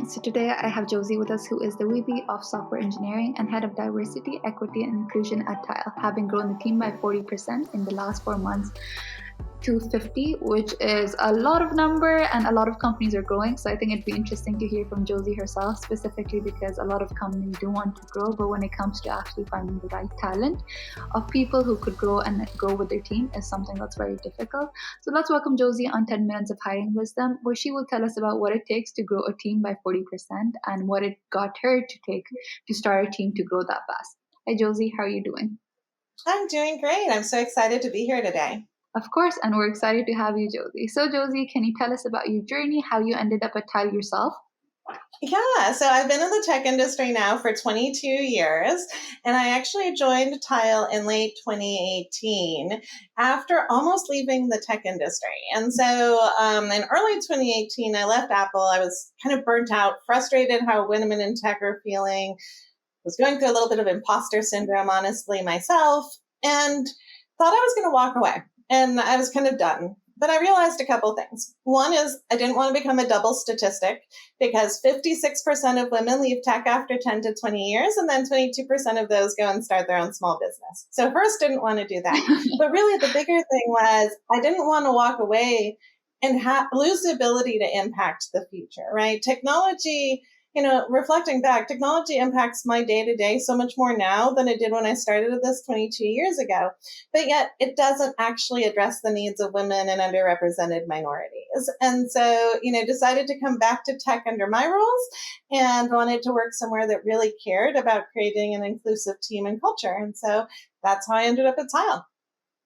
Haines. So today I have Josie with us, who is the VP of Software Engineering and Head of Diversity, Equity, and Inclusion at Tile, having grown the team by 40% in the last 4 months to 50, which is a lot of number, and a lot of companies are growing. So I think it'd be interesting to hear from Josie herself, specifically because a lot of companies do want to grow, but when it comes to actually finding the right talent of people who could grow and grow with their team is something that's very difficult. So let's welcome Josie on 10 Minutes of Hiring Wisdom, where she will tell us about what it takes to grow a team by 40% and what it got her to take to start a team to grow that fast. Hi Josie, how are you doing? I'm doing great. I'm so excited to be here today. Of course, and we're excited to have you, Josie. So Josie, can you tell us about your journey, how you ended up at Tile yourself? Yeah, so I've been in the tech industry now for 22 years, and I actually joined Tile in late 2018 after almost leaving the tech industry. And so in early 2018, I left Apple. I was kind of burnt out, frustrated how women in tech are feeling, was going through a little bit of imposter syndrome, honestly, myself, and thought I was going to walk away. And I was kind of done. But I realized a couple things. One is I didn't want to become a double statistic because 56% of women leave tech after 10 to 20 years, and then 22% of those go and start their own small business. So first, didn't want to do that. But really, the bigger thing was I didn't want to walk away and lose the ability to impact the future, right? Technology, reflecting back, technology impacts my day-to-day so much more now than it did when I started this 22 years ago. But yet it doesn't actually address the needs of women and underrepresented minorities. And so, decided to come back to tech under my rules and wanted to work somewhere that really cared about creating an inclusive team and culture. And so that's how I ended up at Tile.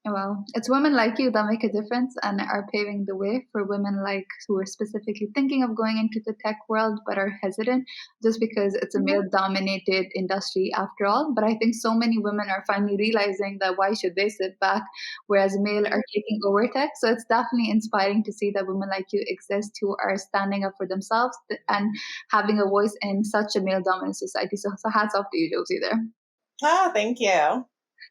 Well, it's women like you that make a difference and are paving the way for women like who are specifically thinking of going into the tech world but are hesitant just because it's a male-dominated industry after all. But I think so many women are finally realizing that why should they sit back whereas male are taking over tech. So it's definitely inspiring to see that women like you exist who are standing up for themselves and having a voice in such a male-dominant society. So hats off to you, Josie, there. Ah, thank you.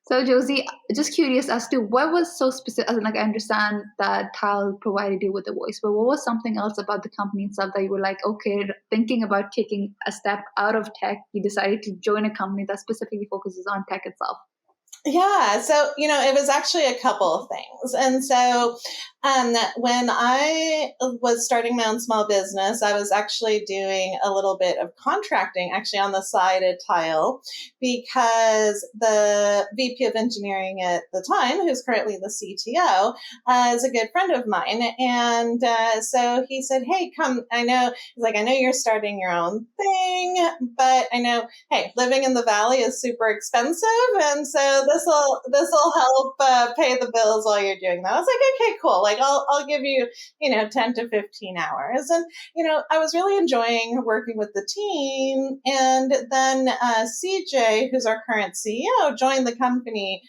So Josie, just curious as to what was so specific. Like I understand that Tile provided you with a voice, but what was something else about the company itself that you were like, okay, thinking about taking a step out of tech, you decided to join a company that specifically focuses on tech itself? Yeah, so it was actually a couple of things. And so when I was starting my own small business, I was actually doing a little bit of contracting actually on the side at Tile because the VP of engineering at the time, who's currently the CTO, is a good friend of mine. And so he said, hey, come, I know you're starting your own thing, but I know, hey, living in the Valley is super expensive. And so this will help pay the bills while you're doing that. I was like, okay, cool. Like I'll give you 10 to 15 hours. And I was really enjoying working with the team. And then CJ, who's our current CEO, joined the company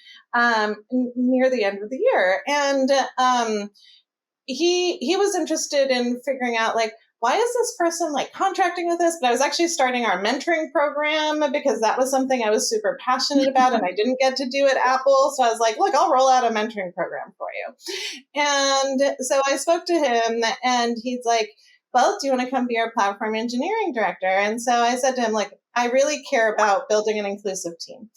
near the end of the year, and he was interested in figuring out like, why is this person like contracting with us? But I was actually starting our mentoring program because that was something I was super passionate about and I didn't get to do at Apple. So I was like, look, I'll roll out a mentoring program for you. And so I spoke to him and he's like, well, do you want to come be our platform engineering director? And so I said to him, like, I really care about building an inclusive team.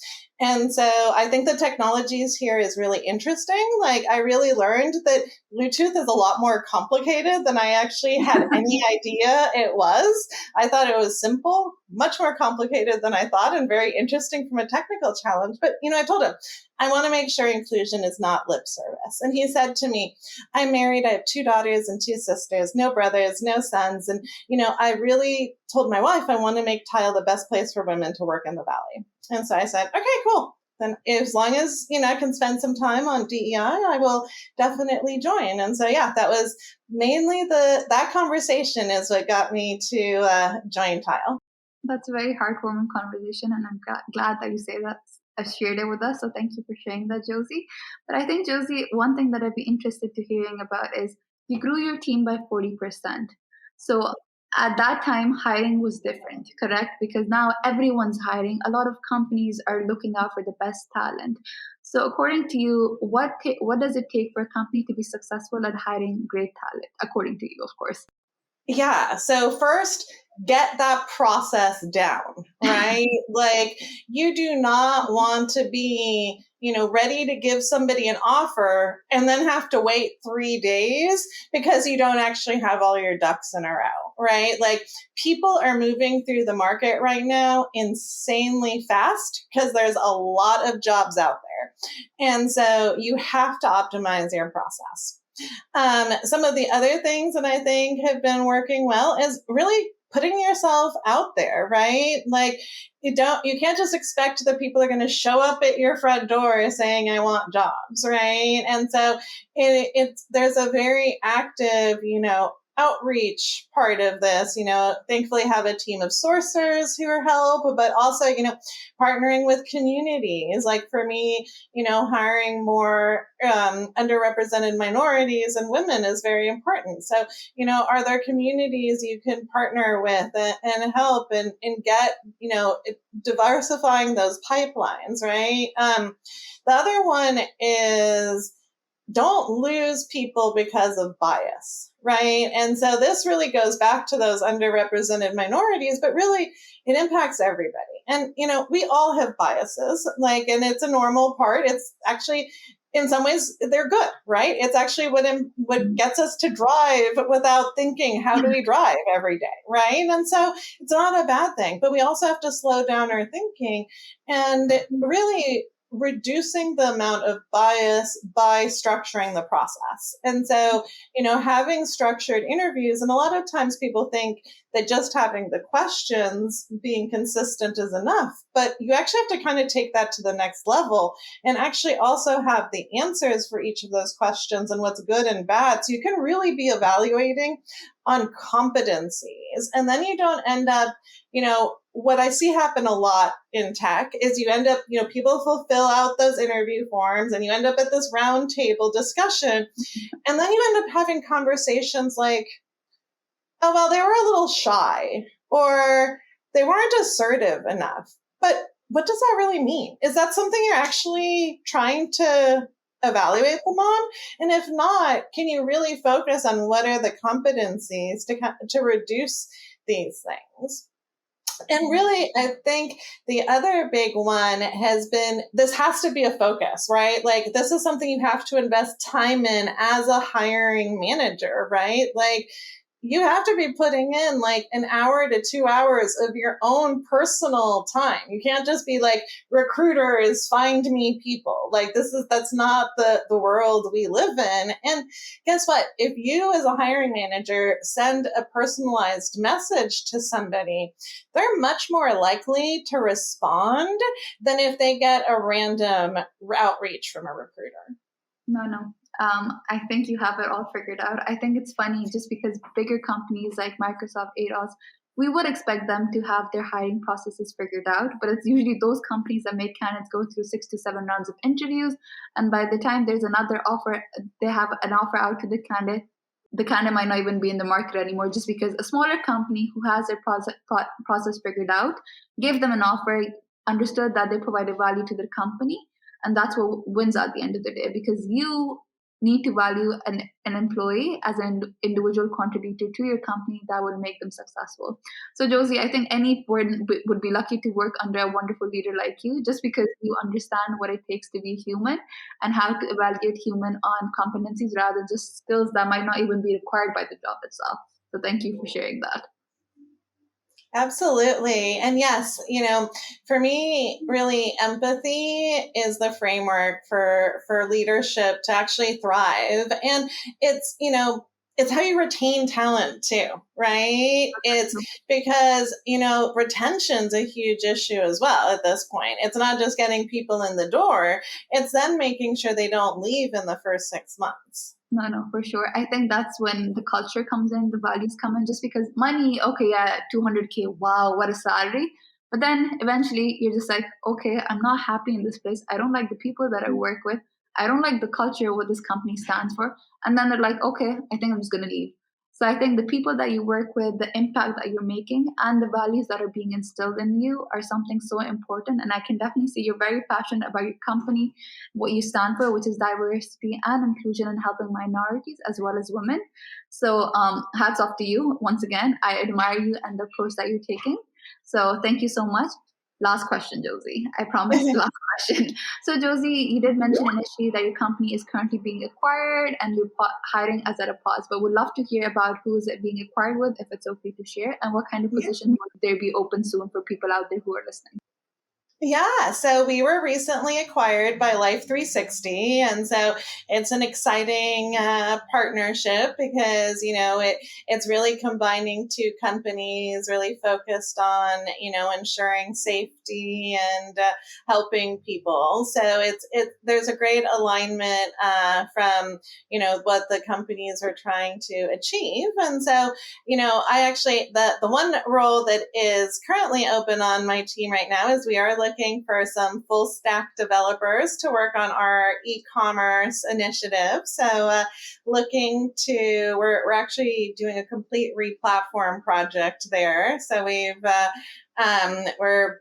And so I think the technologies here is really interesting. Like I really learned that Bluetooth is a lot more complicated than I actually had any idea it was. I thought it was simple, much more complicated than I thought and very interesting from a technical challenge. But, I told him, I want to make sure inclusion is not lip service. And he said to me, I'm married, I have 2 daughters and 2 sisters, no brothers, no sons. And, I really told my wife I want to make Tile the best place for women to work in the Valley. And so I said, okay, cool. Then as long as, I can spend some time on DEI, I will definitely join. And so, yeah, that was mainly that conversation is what got me to join Tile. That's a very heartwarming conversation, and I'm glad that you say that. Shared it with us. So thank you for sharing that, Josie. But I think, Josie, one thing that I'd be interested to hearing about is you grew your team by 40%. So at that time, hiring was different, correct? Because now everyone's hiring. A lot of companies are looking out for the best talent. So according to you, what does it take for a company to be successful at hiring great talent, according to you, of course? Yeah. So first, get that process down, right? Like you do not want to be, ready to give somebody an offer and then have to wait 3 days because you don't actually have all your ducks in a row, right? Like people are moving through the market right now insanely fast because there's a lot of jobs out there. And so you have to optimize your process. Some of the other things that I think have been working well is really putting yourself out there, right? Like you can't just expect that people are going to show up at your front door saying, I want jobs, right? And so there's a very active, outreach part of this, thankfully have a team of sourcers who are help, but also, partnering with communities. Like for me, hiring more underrepresented minorities and women is very important. So, are there communities you can partner with and help and get, diversifying those pipelines, right? The other one is don't lose people because of bias, right? And so this really goes back to those underrepresented minorities, but really it impacts everybody. And, we all have biases, and it's a normal part. It's actually, in some ways, they're good, right? It's actually what gets us to drive without thinking, how do we drive every day, right? And so it's not a bad thing, but we also have to slow down our thinking and really reducing the amount of bias by structuring the process. And so, having structured interviews, and a lot of times people think that just having the questions being consistent is enough, but you actually have to kind of take that to the next level and actually also have the answers for each of those questions and what's good and bad. So you can really be evaluating on competencies. And then you don't end up, what I see happen a lot in tech is you end up, people fulfill out those interview forms and you end up at this round table discussion. And then you end up having conversations like, oh, well, they were a little shy or they weren't assertive enough. But what does that really mean? Is that something you're actually trying to evaluate them on? And if not, can you really focus on what are the competencies to reduce these things? And really, I think the other big one has been, this has to be a focus, right? Like this is something you have to invest time in as a hiring manager, right? Like you have to be putting in like an hour to 2 hours of your own personal time. You can't just be like, recruiters, find me people. Like that's not the world we live in. And guess what? If you as a hiring manager send a personalized message to somebody, they're much more likely to respond than if they get a random outreach from a recruiter. No. I think you have it all figured out. I think it's funny just because bigger companies like Microsoft, AWS, we would expect them to have their hiring processes figured out, but it's usually those companies that make candidates go through 6 to 7 rounds of interviews. And by the time there's another offer, they have an offer out to the candidate. The candidate might not even be in the market anymore just because a smaller company who has their process figured out gave them an offer, understood that they provided value to the company. And that's what wins at the end of the day, because you need to value an employee as an individual contributor to your company that would make them successful. So Josie, I think any board would be lucky to work under a wonderful leader like you, just because you understand what it takes to be human and how to evaluate human on competencies rather than just skills that might not even be required by the job itself. So thank you for sharing that. Absolutely. And yes, for me, really empathy is the framework for leadership to actually thrive. And it's how you retain talent too, right? It's because, retention's a huge issue as well at this point. It's not just getting people in the door, it's then making sure they don't leave in the first 6 months. No, for sure. I think that's when the culture comes in, the values come in, just because money, okay, yeah, 200K, wow, what a salary. But then eventually you're just like, okay, I'm not happy in this place. I don't like the people that I work with. I don't like the culture, what this company stands for. And then they're like, okay, I think I'm just going to leave. So I think the people that you work with, the impact that you're making, and the values that are being instilled in you are something so important. And I can definitely see you're very passionate about your company, what you stand for, which is diversity and inclusion and helping minorities as well as women. So hats off to you once again. I admire you and the approach that you're taking. So thank you so much. Last question, Josie. I promise. Last question. So, Josie, you did mention initially that your company is currently being acquired and you're hiring as at a pause, but would love to hear about who is it being acquired with, if it's okay to share, and what kind of position would there be open soon for people out there who are listening? Yeah, so we were recently acquired by Life 360, and so it's an exciting partnership because it's really combining two companies, really focused on ensuring safety and helping people. So there's a great alignment from what the companies are trying to achieve, and so I actually the one role that is currently open on my team right now is we are looking for some full stack developers to work on our e-commerce initiative. So we're actually doing a complete re-platform project there. So we're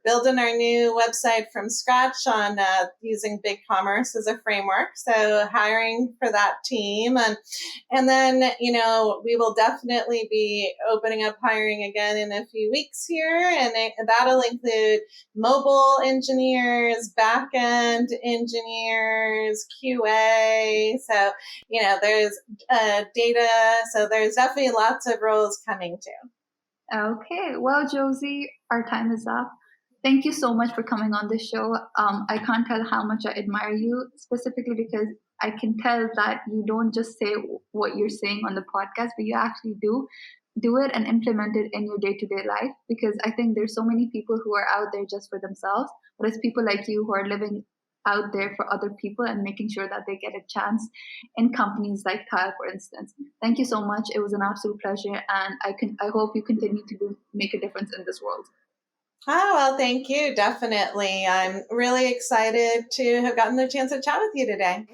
building our new website from scratch on using BigCommerce as a framework. So hiring for that team, and then we will definitely be opening up hiring again in a few weeks here, and that'll include mobile engineers, back-end engineers, QA. So there's data. So there's definitely lots of roles coming too. Okay, well, Josie, our time is up. Thank you so much for coming on the show. I can't tell how much I admire you, specifically because I can tell that you don't just say what you're saying on the podcast, but you actually do it and implement it in your day-to-day life. Because I think there's so many people who are out there just for themselves, but it's people like you who are living out there for other people and making sure that they get a chance in companies like Tile, for instance. Thank you so much. It was an absolute pleasure, and I hope you continue to make a difference in this world. Oh, well, thank you. Definitely. I'm really excited to have gotten the chance to chat with you today.